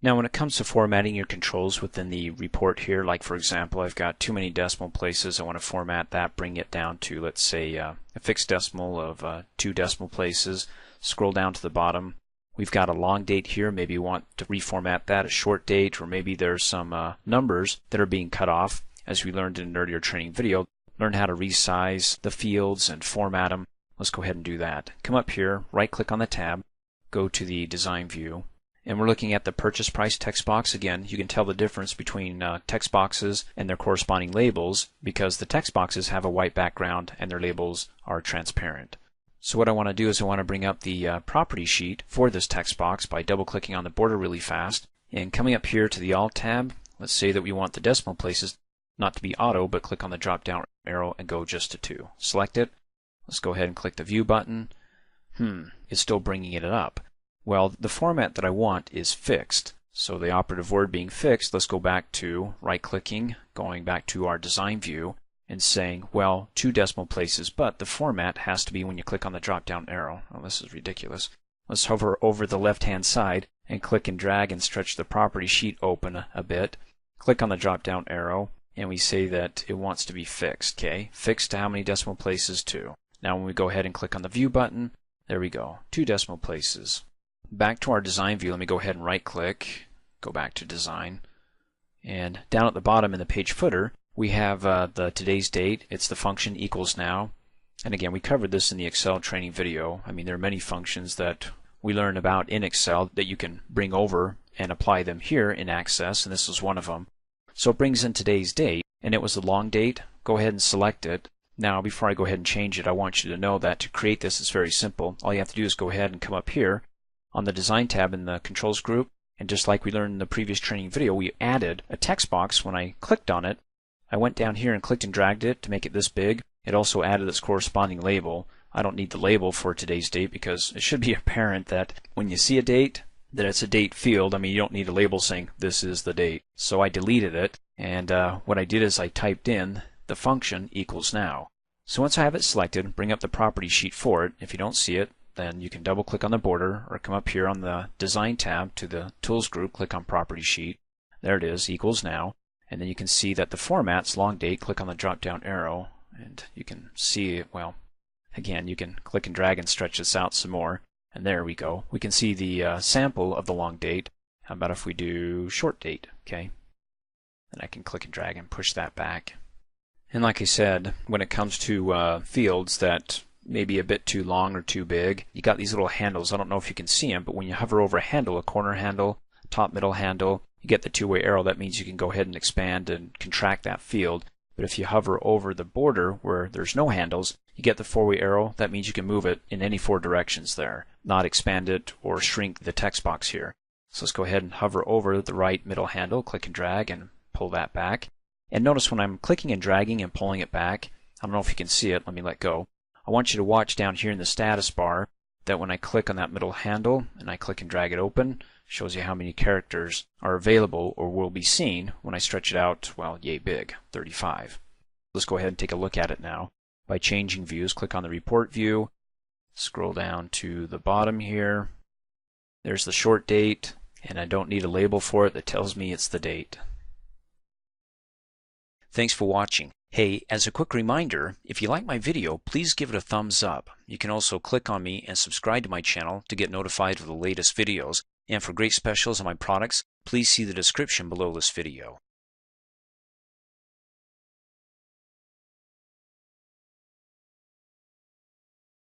Now when it comes to formatting your controls within the report here, like for example I've got too many decimal places, I want to format that, bring it down to let's say a fixed decimal of 2 decimal places, scroll down to the bottom. We've got a long date here, maybe you want to reformat that, a short date, or maybe there's some numbers that are being cut off. As we learned in an earlier training video, learn how to resize the fields and format them. Let's go ahead and do that. Come up here, right click on the tab, go to the design view. And we're looking at the purchase price text box. Again, you can tell the difference between text boxes and their corresponding labels because the text boxes have a white background and their labels are transparent. So what I want to do is I want to bring up the property sheet for this text box by double-clicking on the border really fast. And coming up here to the Alt tab, let's say that we want the decimal places not to be auto, but click on the drop-down arrow and go just to 2. Select it. Let's go ahead and click the View button. It's still bringing it up. Well, the format that I want is fixed. So the operative word being fixed, let's go back to right-clicking, going back to our design view, and saying, well, 2 decimal places, but the format has to be when you click on the drop-down arrow. Oh, this is ridiculous. Let's hover over the left-hand side and click and drag and stretch the property sheet open a bit. Click on the drop-down arrow, and we say that it wants to be fixed. Okay, fixed to how many decimal places? 2. Now when we go ahead and click on the View button, there we go, 2 decimal places. Back to our design view, let me go ahead and right click, go back to design, and down at the bottom in the page footer we have the today's date. It's the function equals now, and again we covered this in the Excel training video. I mean, there are many functions that we learn about in Excel that you can bring over and apply them here in Access, and this is one of them. So it brings in today's date, and it was the long date. Go ahead and select it. Now before I go ahead and change it, I want you to know that to create this is very simple. All you have to do is go ahead and come up here on the Design tab in the Controls group, and just like we learned in the previous training video, we added a text box. When I clicked on it, I went down here and clicked and dragged it to make it this big. It also added its corresponding label. I don't need the label for today's date because it should be apparent that when you see a date, that it's a date field. I mean, you don't need a label saying this is the date. So I deleted it, and what I did is I typed in the function equals now. So once I have it selected, bring up the property sheet for it. If you don't see it, then you can double click on the border or come up here on the Design tab to the Tools group, click on Property Sheet. There it is, equals now. And then you can see that the format's long date. Click on the drop down arrow and you can see it. Well, again, you can click and drag and stretch this out some more. And there we go. We can see the sample of the long date. How about if we do short date? Okay. Then I can click and drag and push that back. And like I said, when it comes to fields that maybe a bit too long or too big, you got these little handles. I don't know if you can see them, but when you hover over a handle, a corner handle, top middle handle, you get the two-way arrow. That means you can go ahead and expand and contract that field. But if you hover over the border where there's no handles, you get the four-way arrow. That means you can move it in any 4 directions there, not expand it or shrink the text box here. So let's go ahead and hover over the right middle handle, click and drag and pull that back. And notice when I'm clicking and dragging and pulling it back, I don't know if you can see it, let me let go. I want you to watch down here in the status bar that when I click on that middle handle and I click and drag it open, it shows you how many characters are available or will be seen when I stretch it out, well, yay big, 35. Let's go ahead and take a look at it now. By changing views, click on the report view, scroll down to the bottom here. There's the short date, and I don't need a label for it that tells me it's the date. Thanks for watching. Hey, as a quick reminder, if you like my video, please give it a thumbs up. You can also click on me and subscribe to my channel to get notified of the latest videos. And for great specials on my products, please see the description below this video.